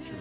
Your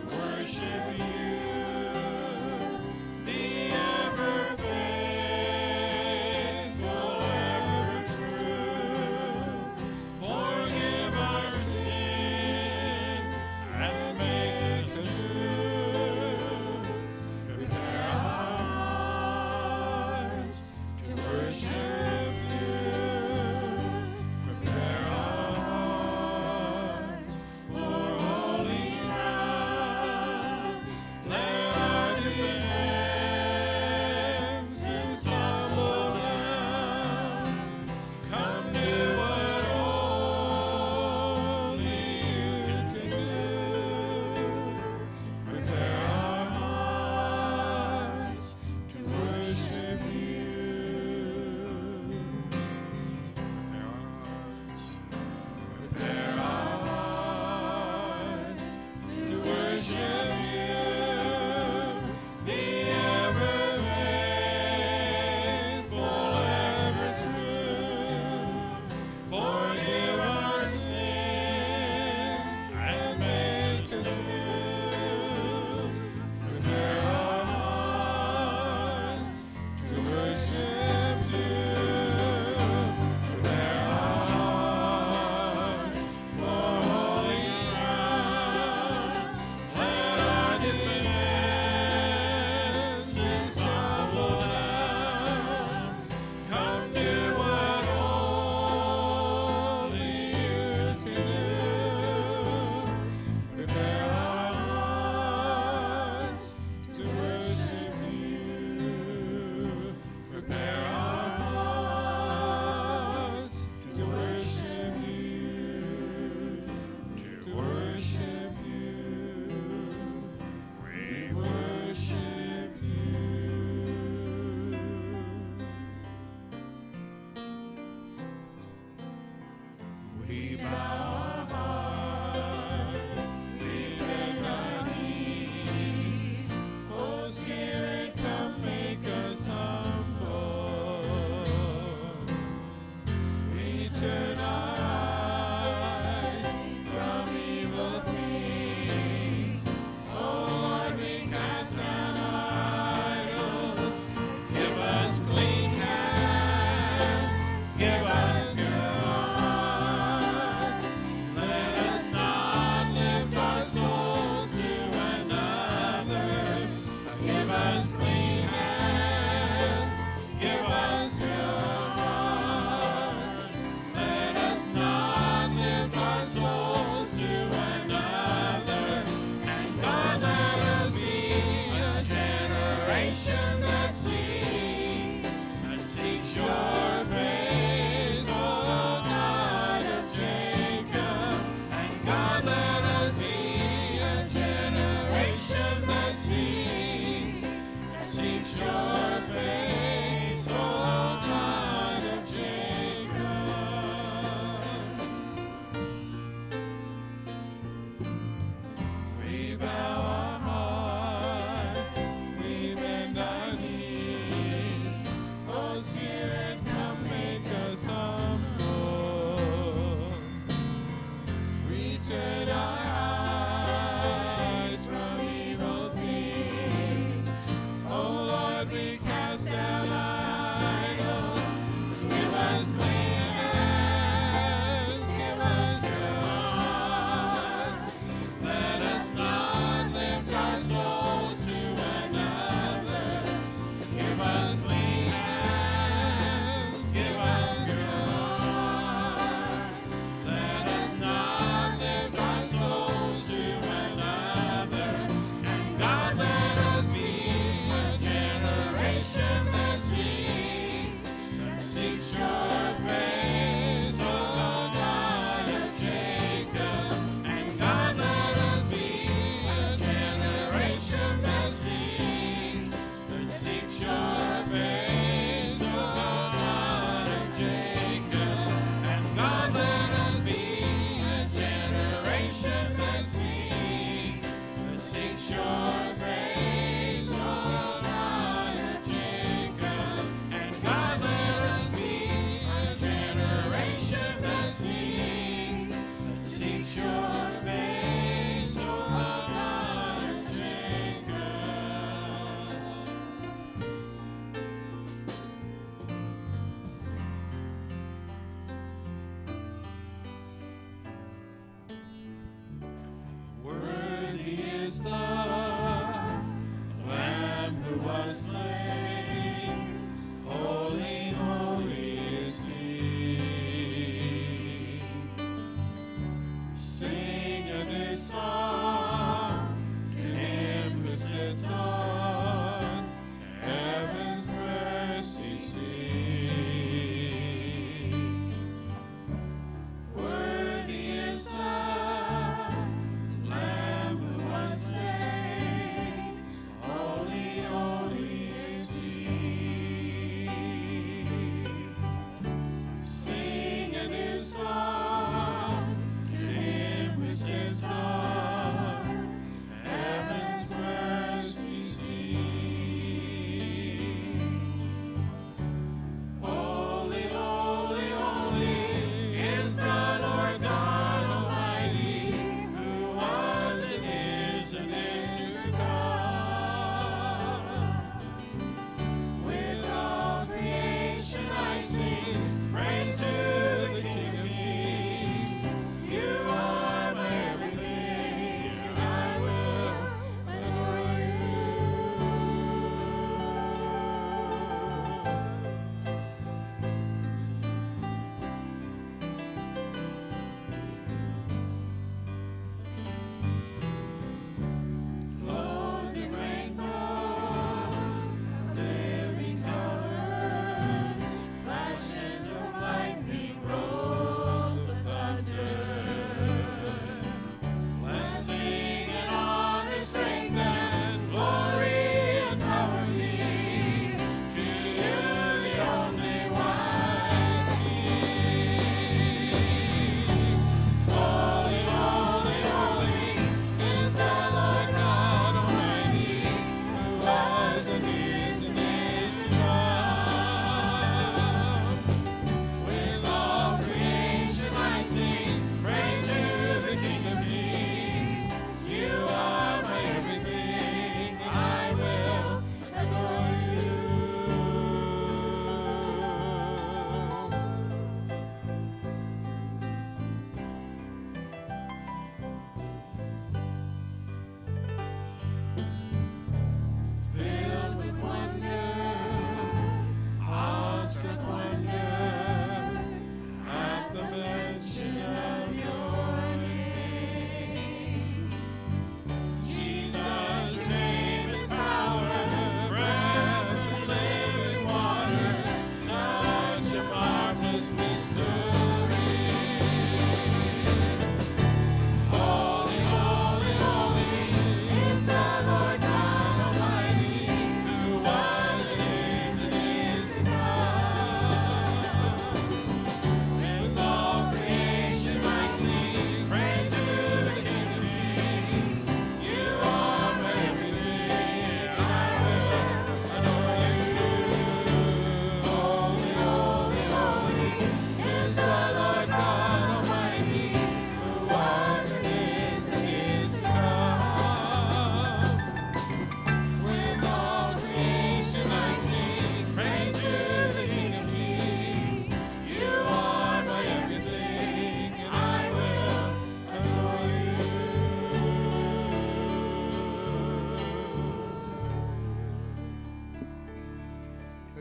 face, O God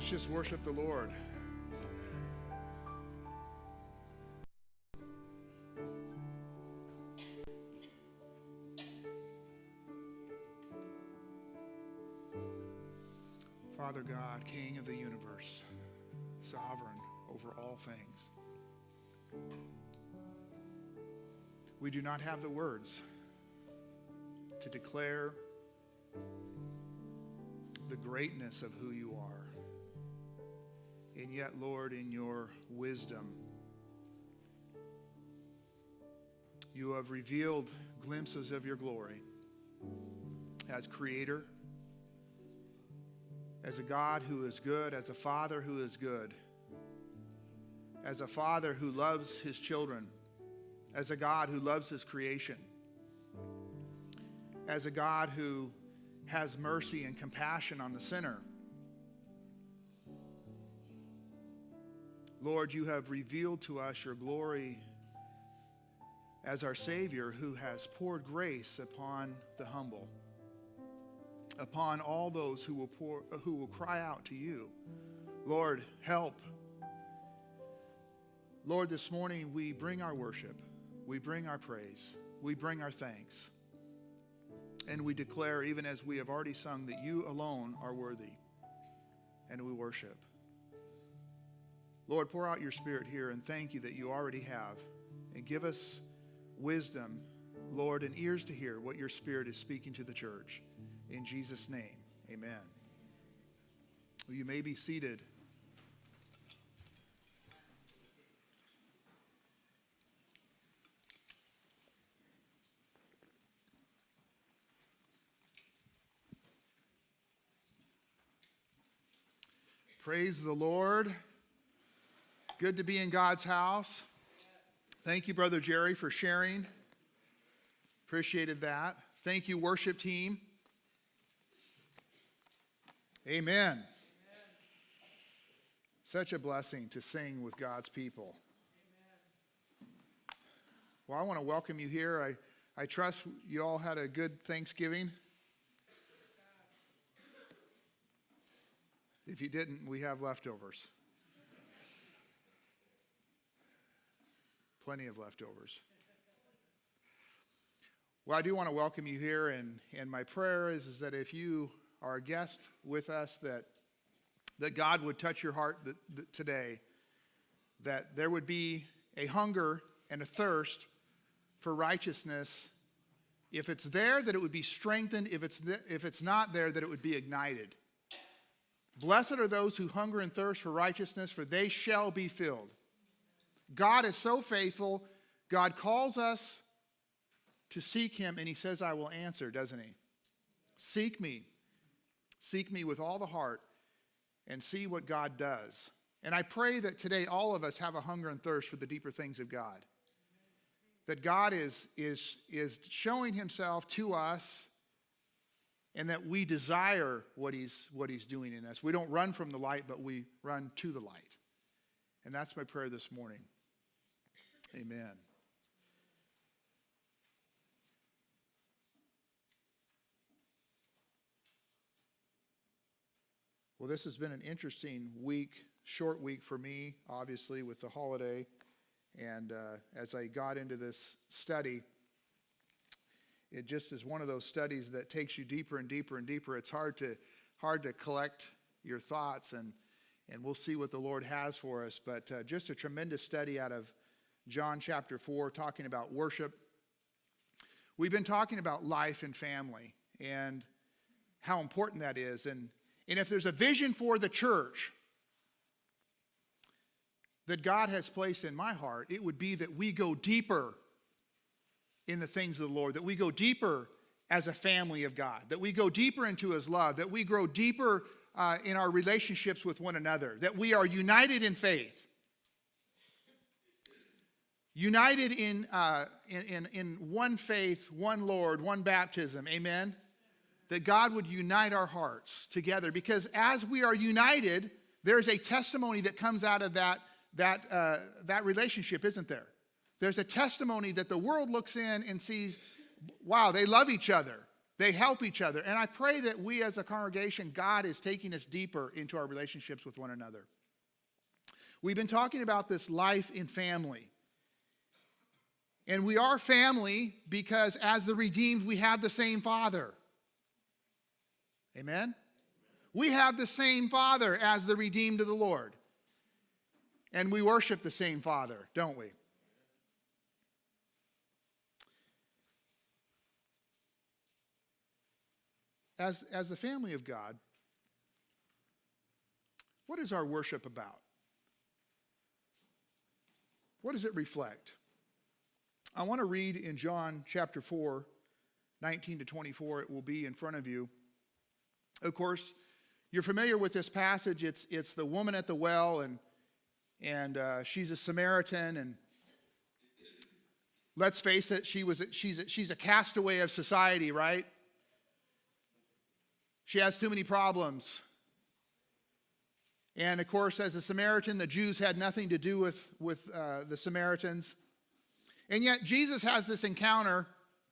Let's just worship the Lord. Father God, King of the universe, sovereign over all things. We do not have the words to declare the greatness of who you are. And yet, Lord, in your wisdom, you have revealed glimpses of your glory as creator, as a God who is good, as a Father who is good, as a Father who loves his children, as a God who loves his creation, as a God who has mercy and compassion on the sinner. Lord, you have revealed to us your glory as our Savior who has poured grace upon the humble, upon all those who will cry out to you. Lord, help. Lord, this morning we bring our worship, we bring our praise, we bring our thanks, and we declare, even as we have already sung, that you alone are worthy, and we worship. Lord, pour out your Spirit here, and thank you that you already have, and give us wisdom, Lord, and ears to hear what your Spirit is speaking to the church. In Jesus' name, amen. Well, you may be seated. Praise the Lord. Good to be in God's house. Thank you, Brother Jerry, for sharing. Appreciated that. Thank you, worship team. Amen. Such a blessing to sing with God's people. Well, I want to welcome you here. I trust you all had a good Thanksgiving. If you didn't, we have leftovers. Plenty of leftovers. Well, I do want to welcome you here, and my prayer is that if you are a guest with us, that God would touch your heart today, that there would be a hunger and a thirst for righteousness. If it's there, that it would be strengthened. If it's not there, that it would be ignited. Blessed are those who hunger and thirst for righteousness, for they shall be filled. God is so faithful. God calls us to seek him, and he says, I will answer, doesn't he? Seek me. Seek me with all the heart and see what God does. And I pray that today all of us have a hunger and thirst for the deeper things of God. That God is showing himself to us, and that we desire what he's doing in us. We don't run from the light, but we run to the light. And that's my prayer this morning. Amen. Well, this has been an interesting week, short week for me, obviously, with the holiday. And as I got into this study, it just is one of those studies that takes you deeper and deeper and deeper. It's hard to collect your thoughts, and we'll see what the Lord has for us. But just a tremendous study out of John chapter 4, talking about worship. We've been talking about life and family and how important that is. And if there's a vision for the church that God has placed in my heart, it would be that we go deeper in the things of the Lord, that we go deeper as a family of God, that we go deeper into his love, that we grow deeper in our relationships with one another, that we are united in faith, united in one faith, one Lord, one baptism, amen? That God would unite our hearts together, because as we are united, there's a testimony that comes out of that relationship, isn't there? There's a testimony that the world looks in and sees, wow, they love each other. They help each other. And I pray that we as a congregation, God is taking us deeper into our relationships with one another. We've been talking about this life in family. And we are family because as the redeemed, we have the same Father. Amen? We have the same Father as the redeemed of the Lord. And we worship the same Father, don't we? As the family of God, what is our worship about? What does it reflect? I want to read in John chapter 4, 19 to 24. It will be in front of you. Of course, you're familiar with this passage. It's the woman at the well, and she's a Samaritan, and let's face it, she's a castaway of society, right? She has too many problems. And of course, as a Samaritan, the Jews had nothing to do with the Samaritans. And yet Jesus has this encounter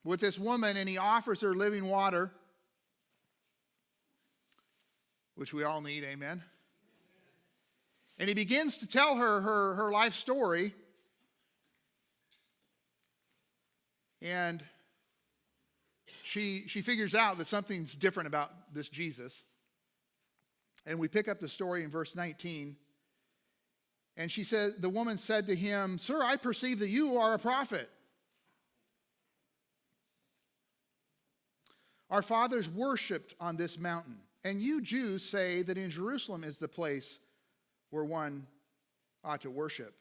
with this woman, and he offers her living water, which we all need, amen? And he begins to tell her life story. And she figures out that something's different about this Jesus. And we pick up the story in verse 19. And she said, the woman said to him, "Sir, I perceive that you are a prophet. Our fathers worshipped on this mountain, and you Jews say that in Jerusalem is the place where one ought to worship."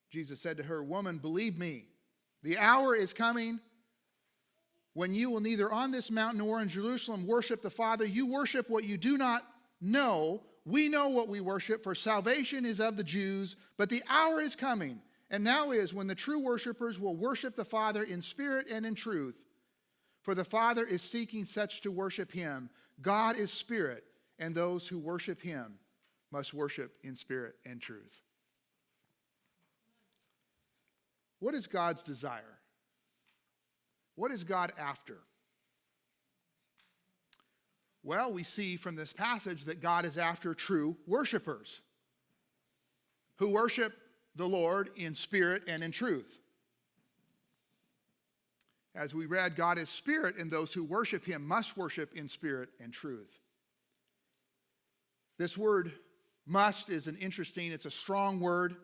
Jesus said to her, "Woman, believe me, the hour is coming when you will neither on this mountain nor in Jerusalem worship the Father. You worship what you do not know. We know what we worship, for salvation is of the Jews. But the hour is coming, and now is, when the true worshipers will worship the Father in spirit and in truth. For the Father is seeking such to worship him. God is spirit, and those who worship him must worship in spirit and truth." What is God's desire? What is God after? Well, we see from this passage that God is after true worshipers who worship the Lord in spirit and in truth. As we read, God is spirit, and those who worship him must worship in spirit and truth. This word must is it's a strong word.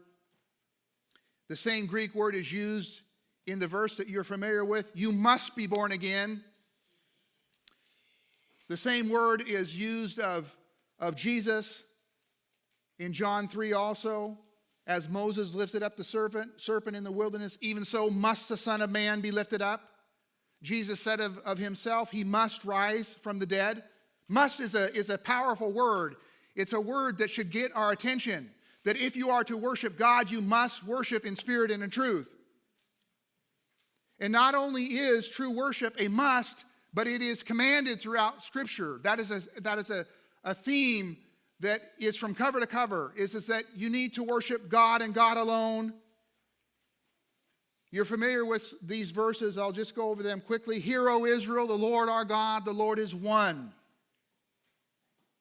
The same Greek word is used in the verse that you're familiar with. You must be born again. The same word is used of Jesus in John 3 also. As Moses lifted up the serpent in the wilderness, even so must the Son of Man be lifted up. Jesus said of himself, he must rise from the dead. Must is a powerful word. It's a word that should get our attention. That if you are to worship God, you must worship in spirit and in truth. And not only is true worship a must, but it is commanded throughout Scripture. That is a theme that is from cover to cover, is that you need to worship God and God alone. You're familiar with these verses. I'll just go over them quickly. "Hear, O Israel, the Lord our God, the Lord is one.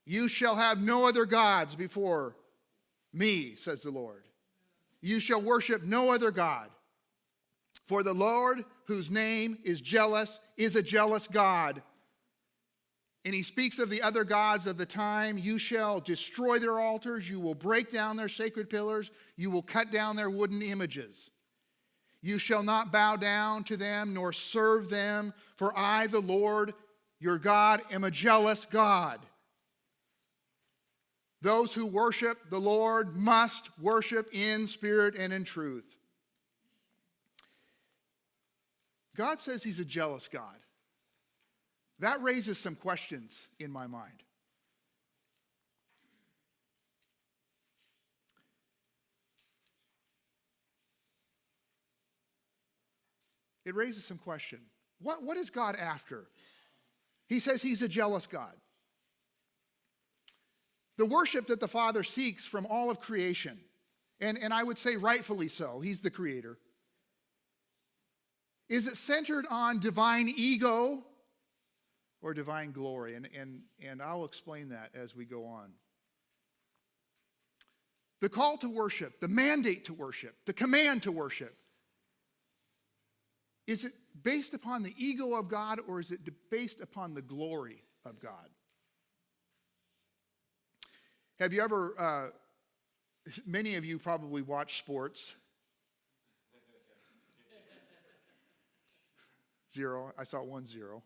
You shall have no other gods before me, says the Lord. You shall worship no other God. For the Lord, whose name is jealous, is a jealous God." And he speaks of the other gods of the time. "You shall destroy their altars. You will break down their sacred pillars. You will cut down their wooden images. You shall not bow down to them nor serve them. For I, the Lord, your God, am a jealous God. Those who worship the Lord must worship in spirit and in truth." God says he's a jealous God. That raises some questions in my mind. It raises some question. What is God after? He says he's a jealous God. The worship that the Father seeks from all of creation, and I would say rightfully so, he's the creator, Is it centered on divine ego or divine glory? And I'll explain that as we go on. The call to worship, the mandate to worship, the command to worship. Is it based upon the ego of God, or is it based upon the glory of God? Have you ever, many of you probably watch sports. 0, I saw 1-0.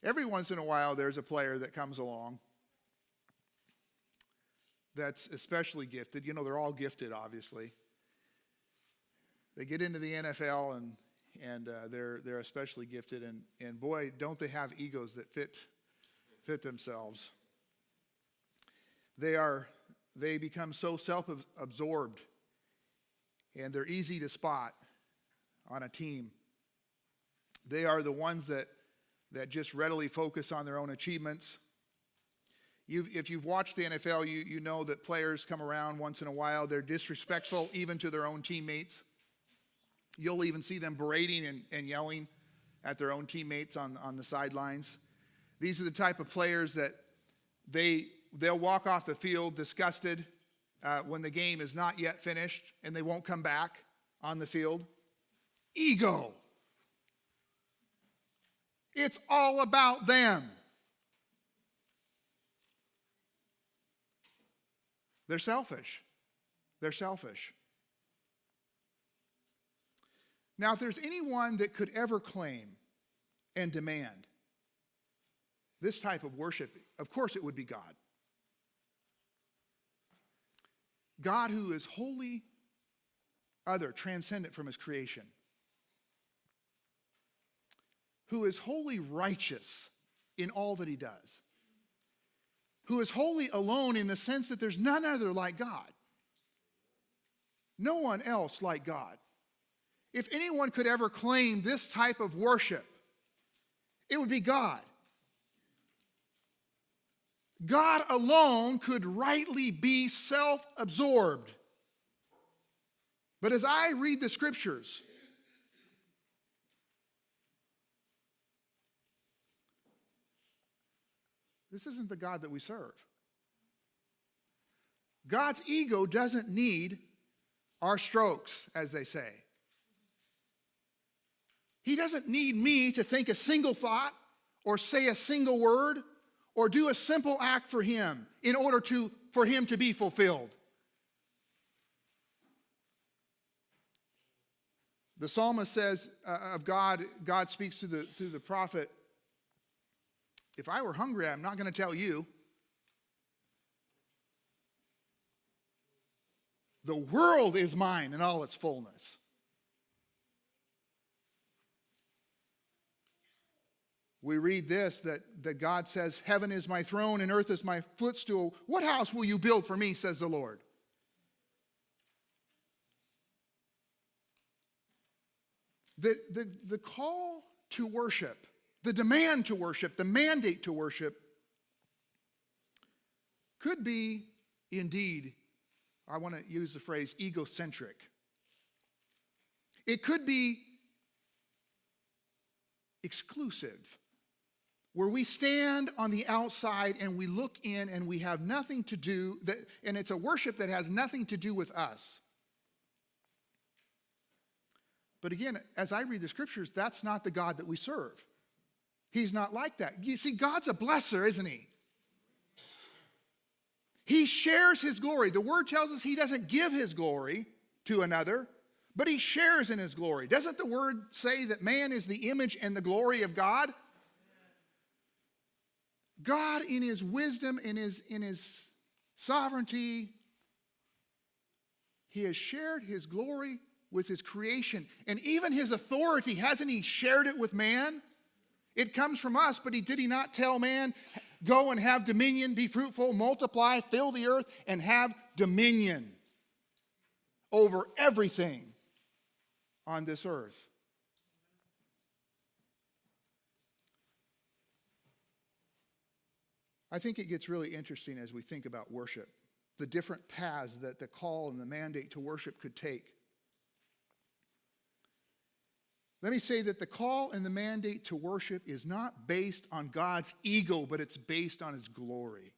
Every once in a while, there's a player that comes along that's especially gifted. You know, they're all gifted, obviously. They get into the NFL and they're especially gifted, and boy, don't they have egos that fit themselves. They become so self-absorbed, and they're easy to spot on a team. They are the ones that just readily focus on their own achievements. If you've watched the NFL, you know that players come around once in a while. They're disrespectful even to their own teammates. You'll even see them berating and yelling at their own teammates on the sidelines. These are the type of players that they'll walk off the field disgusted when the game is not yet finished, and they won't come back on the field. Ego. It's all about them. They're selfish. They're selfish. Now, if there's anyone that could ever claim and demand this type of worship, of course it would be God. God, who is wholly other, transcendent from his creation, who is wholly righteous in all that he does, who is wholly alone in the sense that there's none other like God. No one else like God. If anyone could ever claim this type of worship, it would be God. God alone could rightly be self-absorbed. But as I read the scriptures, this isn't the God that we serve. God's ego doesn't need our strokes, as they say. He doesn't need me to think a single thought or say a single word or do a simple act for him in order for him to be fulfilled. The psalmist says of God speaks through the prophet, if I were hungry, I'm not going to tell you. The world is mine in all its fullness. We read this, that God says, heaven is my throne and earth is my footstool. What house will you build for me, says the Lord? The call to worship, the demand to worship, the mandate to worship could be indeed, I want to use the phrase, ego-centric. It could be exclusive, where we stand on the outside and we look in and we have nothing to do, and it's a worship that has nothing to do with us. But again, as I read the scriptures, that's not the God that we serve. He's not like that. You see, God's a blesser, isn't he? He shares his glory. The word tells us he doesn't give his glory to another, but he shares in his glory. Doesn't the word say that man is the image and the glory of God? God, in his wisdom, in his sovereignty, he has shared his glory with his creation. And even his authority, hasn't he shared it with man? It comes from us, but did he not tell man, go and have dominion, be fruitful, multiply, fill the earth, and have dominion over everything on this earth? I think it gets really interesting as we think about worship, the different paths that the call and the mandate to worship could take. Let me say that the call and the mandate to worship is not based on God's ego, but it's based on his glory.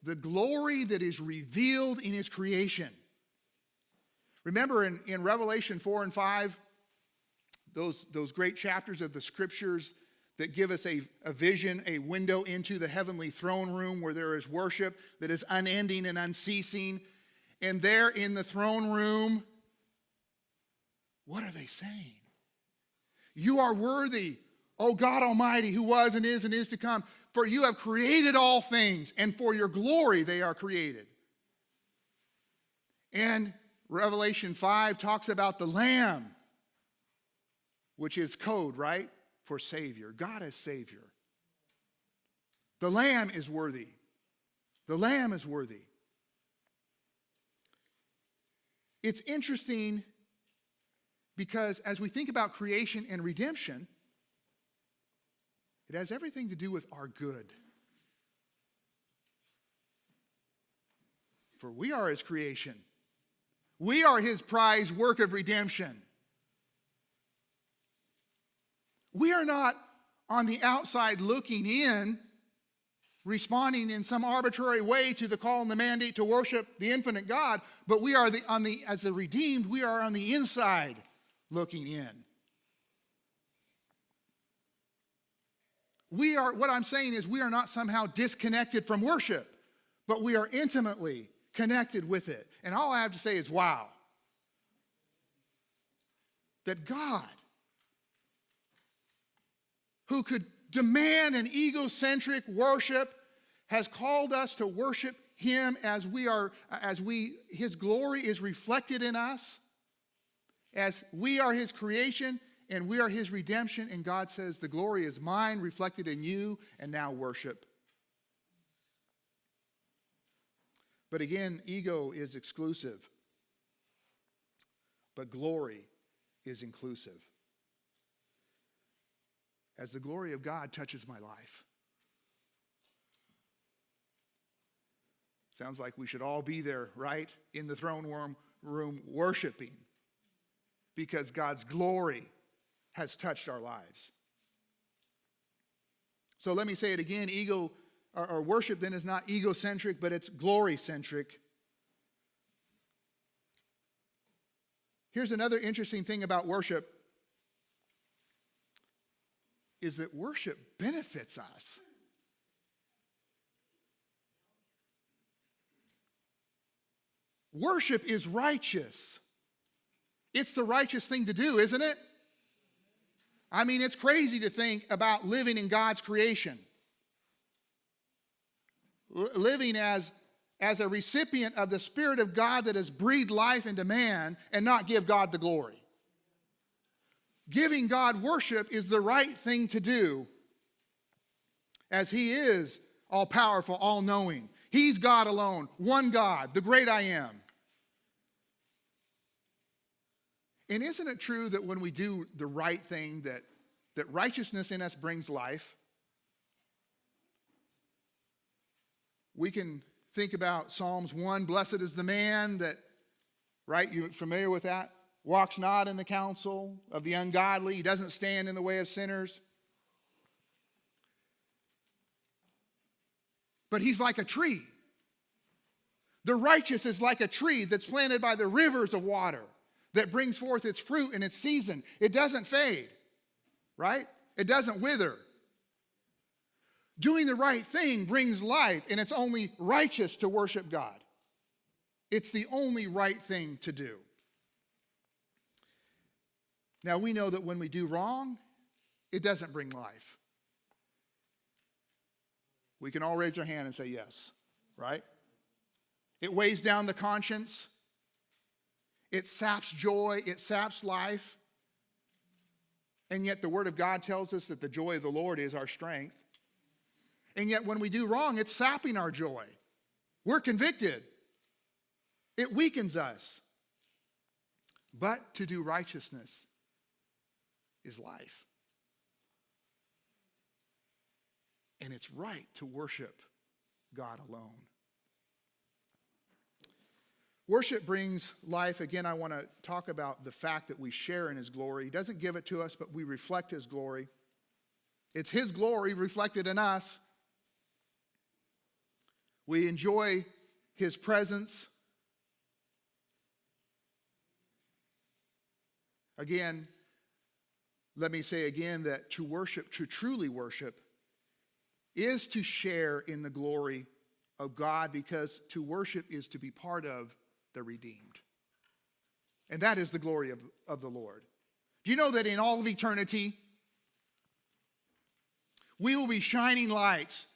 The glory that is revealed in his creation. Remember in Revelation 4 and 5, those great chapters of the scriptures that give us a vision, a window into the heavenly throne room where there is worship that is unending and unceasing. And there in the throne room, what are they saying? You are worthy, O God Almighty, who was and is to come. For you have created all things, and for your glory they are created. And Revelation 5 talks about the Lamb, which is code, right, for Savior. God as Savior. The Lamb is worthy. The Lamb is worthy. It's interesting because as we think about creation and redemption, it has everything to do with our good. For we are his creation. We are his prize work of redemption. We are not on the outside looking in, responding in some arbitrary way to the call and the mandate to worship the infinite God, but we are as the redeemed, we are on the inside looking in. What I'm saying is we are not somehow disconnected from worship, but we are intimately connected with it. And all I have to say is, wow. That God, who could demand an ego-centric worship, has called us to worship him as his glory is reflected in us, as we are his creation and we are his redemption. And God says, the glory is mine, reflected in you, and now worship. But again, ego is exclusive, but glory is inclusive. As the glory of God touches my life. Sounds like we should all be there, right? In the throne room worshiping. Because God's glory has touched our lives. So let me say it again. Worship then is not ego-centric, but it's glory-centric. Here's another interesting thing about worship. Is that worship benefits us. Worship is righteous. It's the righteous thing to do, isn't it? I mean, it's crazy to think about living in God's creation. Living as a recipient of the Spirit of God that has breathed life into man and not give God the glory. Giving God worship is the right thing to do, as he is all-powerful, all-knowing. He's God alone, one God, the great I am. And isn't it true that when we do the right thing, that righteousness in us brings life? We can think about Psalms 1, blessed is the man that, right, you're familiar with that? Walks not in the counsel of the ungodly. He doesn't stand in the way of sinners. But he's like a tree. The righteous is like a tree that's planted by the rivers of water that brings forth its fruit in its season. It doesn't fade, right? It doesn't wither. Doing the right thing brings life, and it's only righteous to worship God. It's the only right thing to do. Now, we know that when we do wrong, it doesn't bring life. We can all raise our hand and say yes, right? It weighs down the conscience. It saps joy. It saps life. And yet the Word of God tells us that the joy of the Lord is our strength. And yet when we do wrong, it's sapping our joy. We're convicted. It weakens us. But to do righteousness is life. And it's right to worship God alone. Worship brings life. Again, I want to talk about the fact that we share in his glory. He doesn't give it to us, but we reflect his glory. It's his glory reflected in us. We enjoy his presence. Again, let me say again that to worship, to truly worship, is to share in the glory of God, because to worship is to be part of the redeemed. And that is the glory of the Lord. Do you know that in all of eternity, we will be shining lights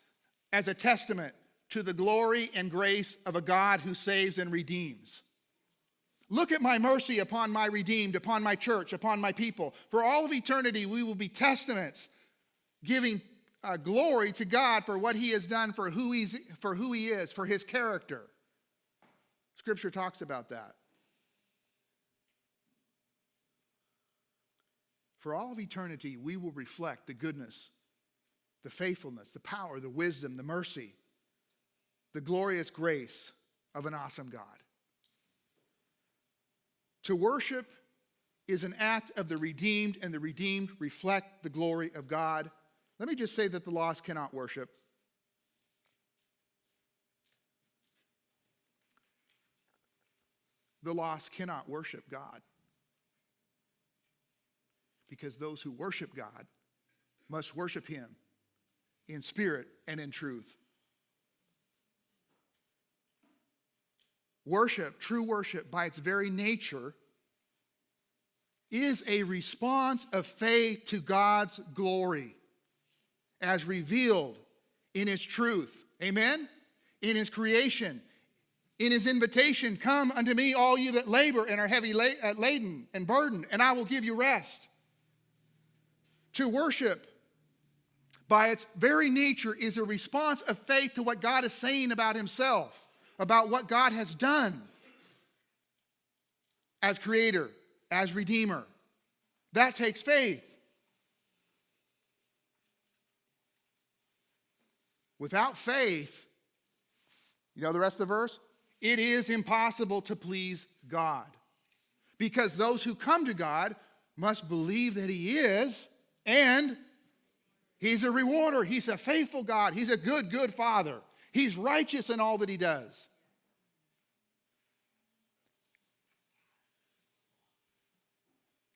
as a testament to the glory and grace of a God who saves and redeems? Look at my mercy upon my redeemed, upon my church, upon my people. For all of eternity, we will be testaments giving glory to God for what he has done, for who he is, for his character. Scripture talks about that. For all of eternity, we will reflect the goodness, the faithfulness, the power, the wisdom, the mercy, the glorious grace of an awesome God. To worship is an act of the redeemed, and the redeemed reflect the glory of God. Let me just say that the lost cannot worship. The lost cannot worship God, because those who worship God must worship him in spirit and in truth. Worship, true worship, by its very nature, is a response of faith to God's glory as revealed in his truth. Amen? In his creation, in his invitation, come unto me, all you that labor and are heavy laden and burdened, and I will give you rest. To worship, by its very nature, is a response of faith to what God is saying about himself, about what God has done as creator, as redeemer. That takes faith. Without faith, you know the rest of the verse? It is impossible to please God. Because those who come to God must believe that he is, and he's a rewarder. He's a faithful God. He's a good, good Father. He's righteous in all that he does.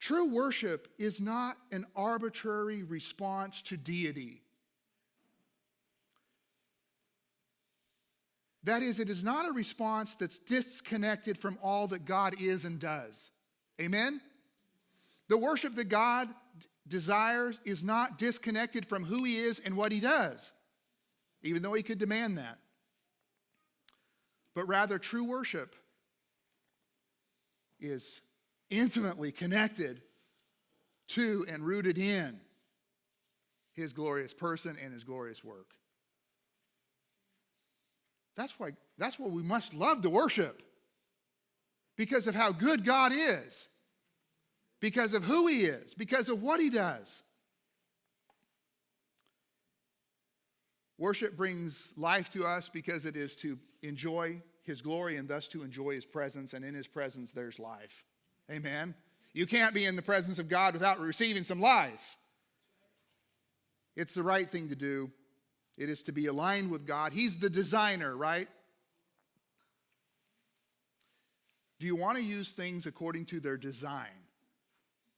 True worship is not an arbitrary response to deity. That is, it is not a response that's disconnected from all that God is and does. Amen? The worship that God desires is not disconnected from who he is and what he does, even though he could demand that. But rather, true worship is intimately connected to and rooted in his glorious person and his glorious work. That's why we must love to worship, because of how good God is, because of who he is, because of what he does. Worship brings life to us because it is to enjoy his glory and thus to enjoy his presence, and in his presence there's life. Amen? You can't be in the presence of God without receiving some life. It's the right thing to do. It is to be aligned with God. He's the designer, right? Do you want to use things according to their design?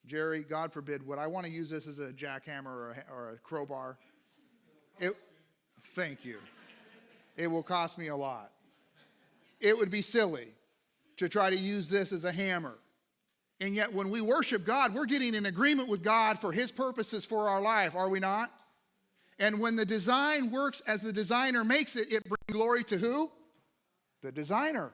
Jerry, God forbid, would I want to use this as a jackhammer or a crowbar? Thank you. It will cost me a lot. It would be silly to try to use this as a hammer. And yet when we worship God, we're getting in agreement with God for his purposes for our life, are we not? And when the design works as the designer makes it, it brings glory to who? The designer.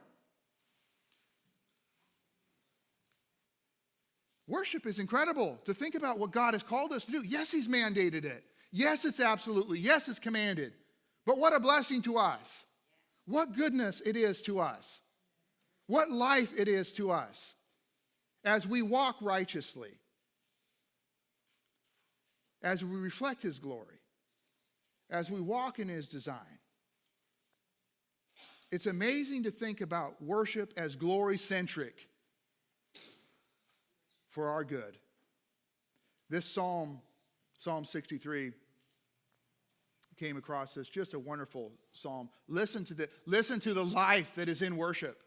Worship is incredible to think about what God has called us to do. Yes, he's mandated it. Yes, it's absolutely. Yes, it's commanded. But what a blessing to us. What goodness it is to us. What life it is to us as we walk righteously, as we reflect his glory, as we walk in his design. It's amazing to think about worship as glory-centric for our good. This Psalm 63, came across as just a wonderful psalm. Listen to the life that is in worship.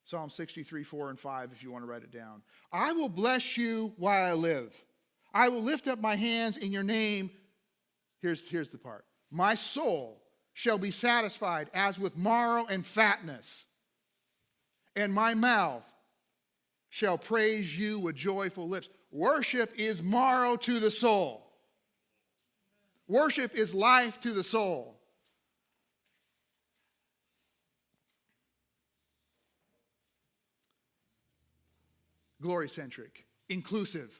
Psalm 63, 4 and 5, if you want to write it down. I will bless you while I live. I will lift up my hands in your name. Here's the part. My soul shall be satisfied as with marrow and fatness, and my mouth shall praise you with joyful lips. Worship is marrow to the soul. Worship is life to the soul. Glory-centric, inclusive.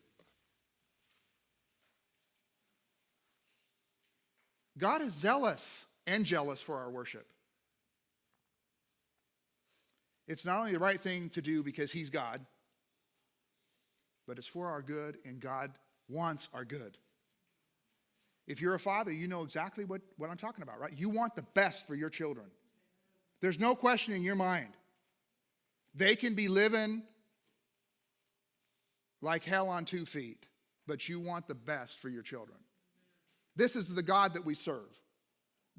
God is zealous and jealous for our worship. It's not only the right thing to do because he's God, but it's for our good, and God wants our good. If you're a father, you know exactly what I'm talking about, right? You want the best for your children. There's no question in your mind. They can be living like hell on 2 feet, but you want the best for your children. This is the God that we serve.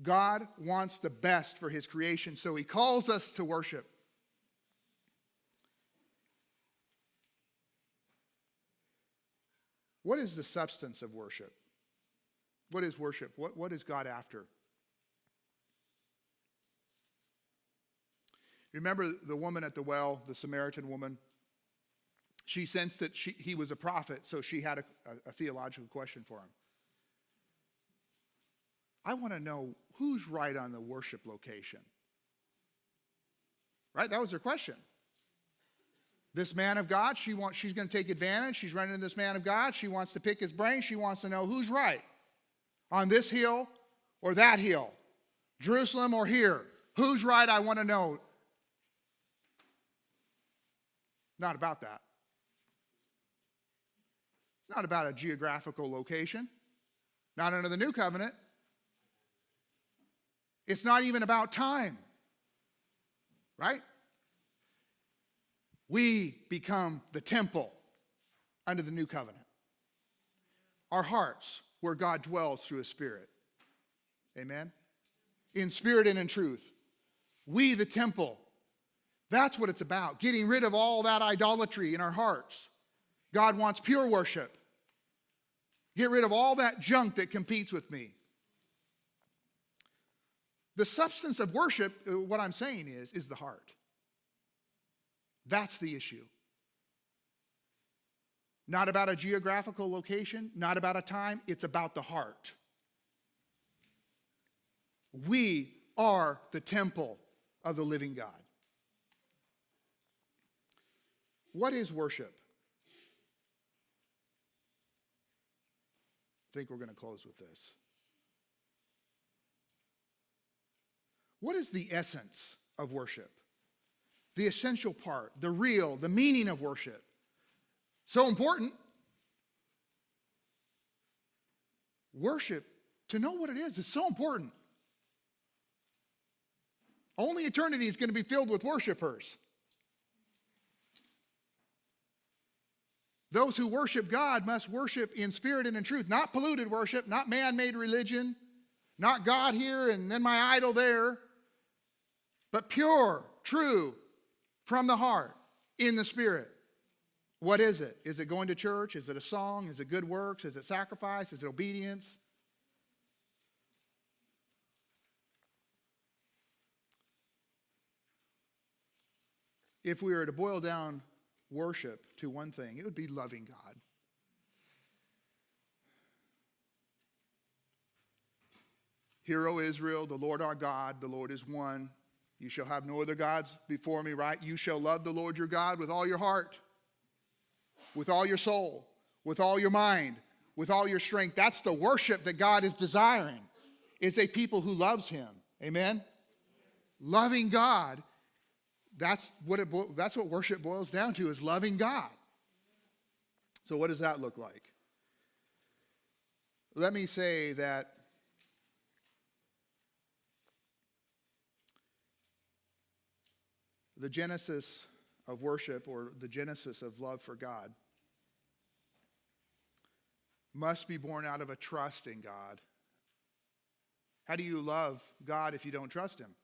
God wants the best for his creation, so he calls us to worship. What is the substance of worship? What is worship? What is God after? Remember the woman at the well, the Samaritan woman? She sensed that he was a prophet, so she had a theological question for him. I want to know who's right on the worship location. Right? That was her question. This man of God, she's going to take advantage. She's running into this man of God. She wants to pick his brain. She wants to know who's right. On this hill or that hill. Jerusalem or here. Who's right? I want to know. Not about that. Not about a geographical location. Not under the new covenant. It's not even about time. Right? We become the temple under the new covenant. Our hearts, where God dwells through his Spirit. Amen? In spirit and in truth. We, the temple. That's what it's about. Getting rid of all that idolatry in our hearts. God wants pure worship. Get rid of all that junk that competes with me. The substance of worship, what I'm saying is the heart. That's the issue. Not about a geographical location, not about a time, it's about the heart. We are the temple of the living God. What is worship? I think we're going to close with this. What is the essence of worship? The essential part, the real, the meaning of worship. So important. Worship, to know what it is so important. Only eternity is going to be filled with worshipers. Those who worship God must worship in spirit and in truth. Not polluted worship, not man-made religion, not God here and then my idol there, but pure, true, from the heart, in the Spirit. What is it? Is it going to church? Is it a song? Is it good works? Is it sacrifice? Is it obedience? If we were to boil down worship to one thing, it would be loving God. Hear, O Israel, the Lord our God, the Lord is one. You shall have no other gods before me, right? You shall love the Lord your God with all your heart, with all your soul, with all your mind, with all your strength. That's the worship that God is desiring. It's a people who loves him. Amen? Loving God, that's what worship boils down to, is loving God. So what does that look like? Let me say that the genesis of worship, or the genesis of love for God, must be born out of a trust in God. How do you love God if you don't trust him?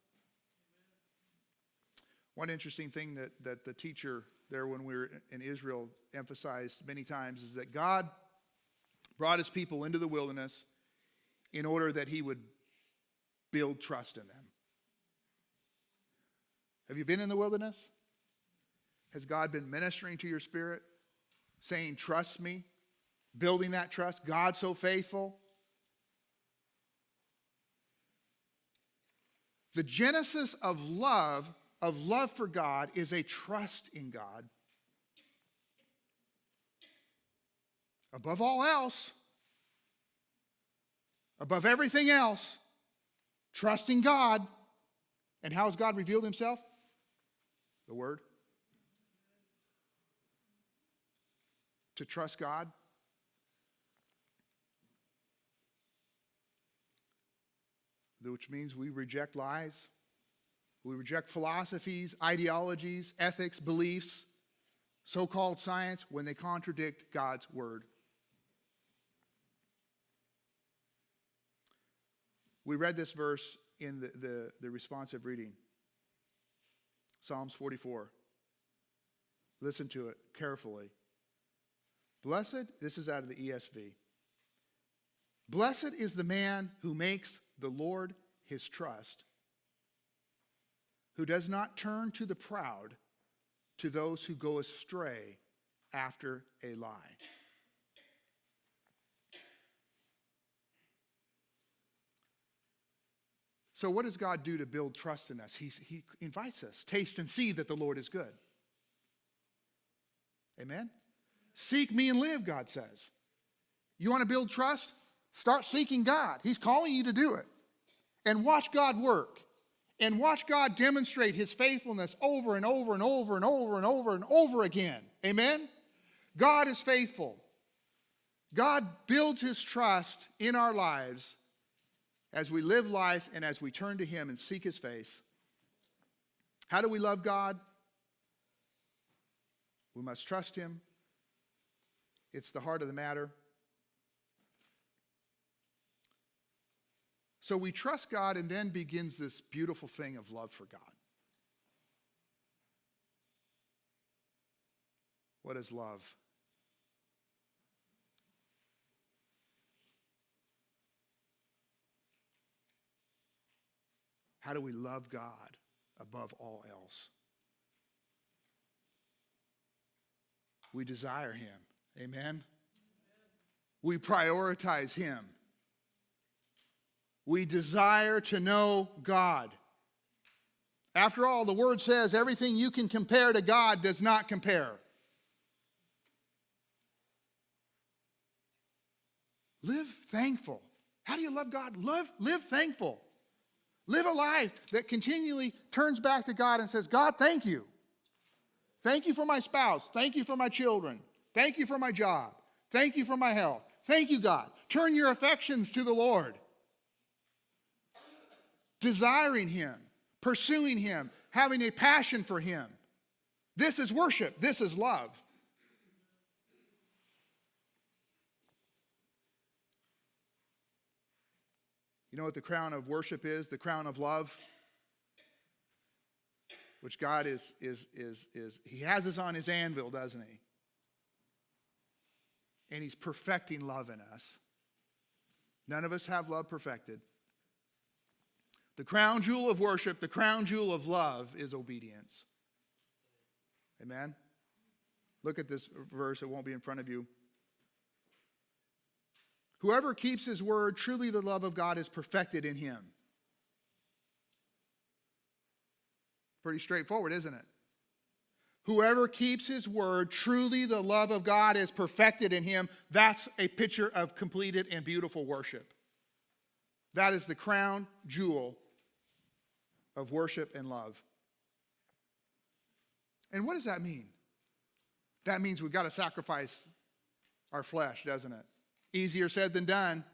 One interesting thing that the teacher there when we were in Israel emphasized many times is that God brought his people into the wilderness in order that he would build trust in them. Have you been in the wilderness? Has God been ministering to your spirit, saying, trust me, building that trust? God's so faithful. The genesis of love for God, is a trust in God. Above all else, above everything else, trusting God. And how has God revealed himself? The Word. To trust God. Which means we reject lies. We reject philosophies, ideologies, ethics, beliefs, so-called science when they contradict God's Word. We read this verse in the responsive reading. Psalms 44. Listen to it carefully. Blessed, this is out of the ESV. Blessed is the man who makes the Lord his trust, who does not turn to the proud, to those who go astray after a lie. So what does God do to build trust in us? He invites us. Taste and see that the Lord is good. Amen? Seek me and live, God says. You want to build trust? Start seeking God. He's calling you to do it. And watch God work. And watch God demonstrate his faithfulness over and over and over and over and over and over again. Amen? God is faithful. God builds his trust in our lives as we live life and as we turn to him and seek his face. How do we love God? We must trust him. It's the heart of the matter. So we trust God, and then begins this beautiful thing of love for God. What is love? How do we love God above all else? We desire him. Amen? We prioritize him. We desire to know God. After all, the word says everything you can compare to God does not compare. Live thankful. How do you love God? Live thankful. Live a life that continually turns back to God and says, God, thank you. Thank you for my spouse. Thank you for my children. Thank you for my job. Thank you for my health. Thank you, God. Turn your affections to the Lord. Desiring him, pursuing him, having a passion for him. This is worship. This is love. You know what the crown of worship is? The crown of love? Which God is he has us on his anvil, doesn't he? And he's perfecting love in us. None of us have love perfected. The crown jewel of worship, the crown jewel of love is obedience. Amen? Look at this verse. It won't be in front of you. Whoever keeps his word, truly the love of God is perfected in him. Pretty straightforward, isn't it? Whoever keeps his word, truly the love of God is perfected in him. That's a picture of completed and beautiful worship. That is the crown jewel of worship and love. And what does that mean? That means we've got to sacrifice our flesh, doesn't it? Easier said than done.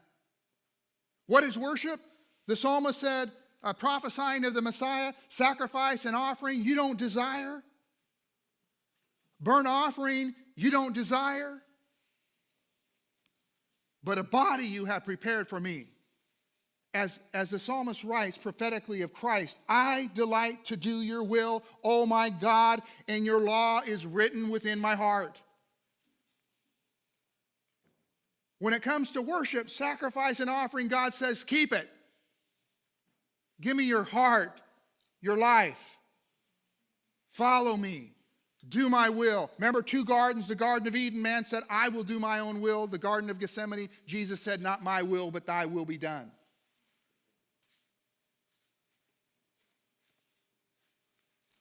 What is worship? The psalmist said, prophesying of the Messiah, sacrifice and offering you don't desire. Burnt offering you don't desire. But a body you have prepared for me. As the psalmist writes prophetically of Christ, I delight to do your will, O my God, and your law is written within my heart. When it comes to worship, sacrifice, and offering, God says, keep it. Give me your heart, your life. Follow me. Do my will. Remember 2 gardens, the Garden of Eden, man said, I will do my own will. The Garden of Gethsemane, Jesus said, not my will, but thy will be done.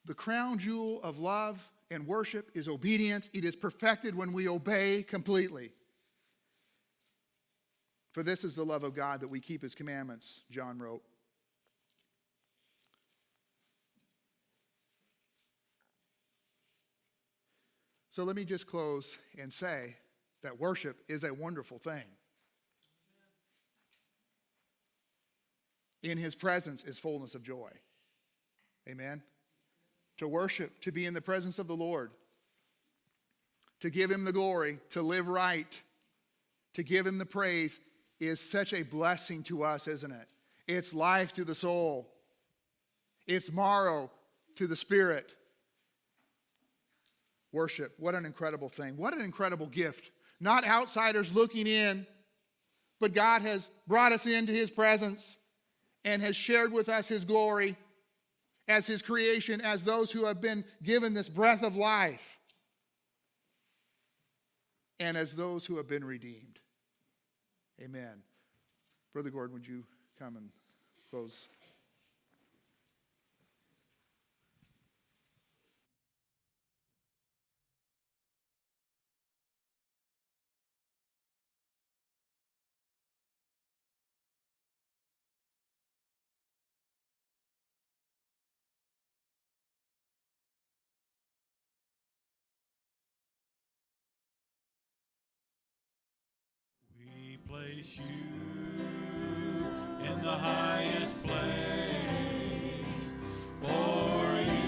The crown jewel of love and worship is obedience. It is perfected when we obey completely. For this is the love of God, that we keep his commandments, John wrote. So let me just close and say that worship is a wonderful thing. In his presence is fullness of joy. Amen? To worship, to be in the presence of the Lord, to give him the glory, to live right, to give him the praise is such a blessing to us, isn't it? It's life to the soul. It's marrow to the spirit. Worship, what an incredible thing. What an incredible gift. Not outsiders looking in, but God has brought us into his presence and has shared with us his glory as his creation, as those who have been given this breath of life, and as those who have been redeemed. Amen. Brother Gordon, would you come and close? We place you in the highest place, for you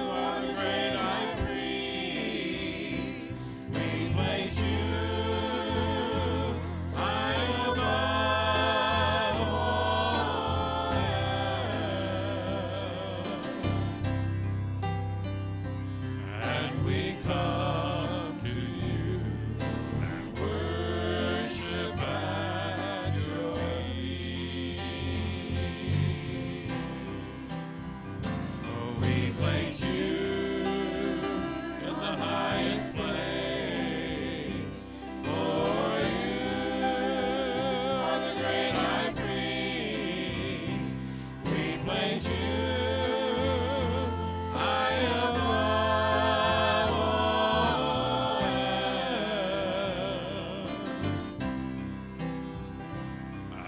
are the great high priest. We place you high above all else, and we come to you and worship at your feet. Oh, we place you in the highest place, for you are the great high priest. We place you high above all else,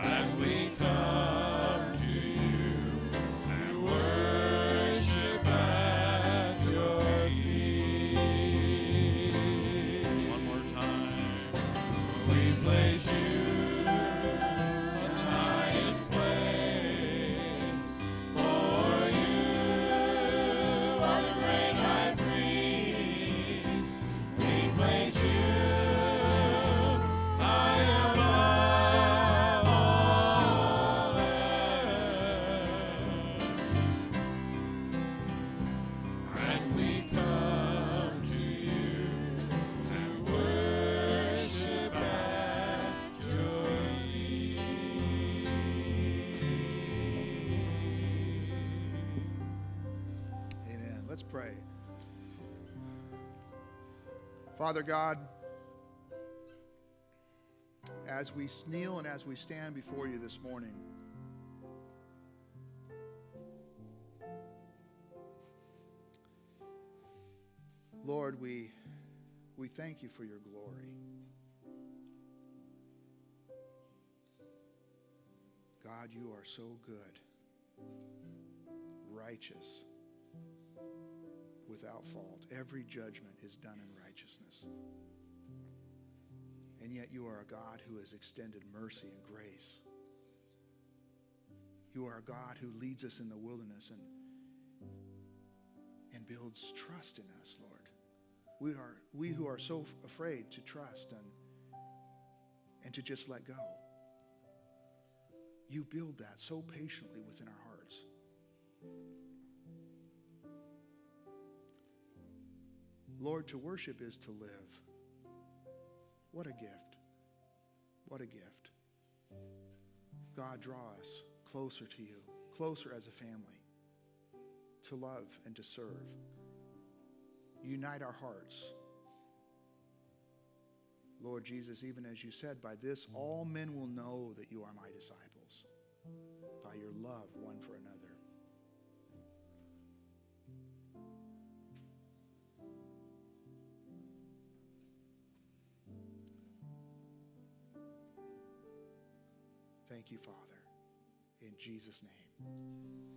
and we come to you and worship at your feet. One more time. We place you in the highest place, for you are the great high priest. We place you high above all else, and we come to you and worship at your feet. Amen. Let's pray. Father God, as we kneel and as we stand before you this morning, Lord, we thank you for your glory. God, you are so good, righteous, without fault. Every judgment is done in righteousness. And yet you are a God who has extended mercy and grace. You are a God who leads us in the wilderness and builds trust in us, Lord. We who are so afraid to trust and to just let go. You build that so patiently within our hearts. Lord, to worship is to live. What a gift. What a gift. God, draw us closer to you, closer as a family, to love and to serve. Unite our hearts. Lord Jesus, even as you said, by this all men will know that you are my disciples, by your love one for another. Thank you, Father, in Jesus' name.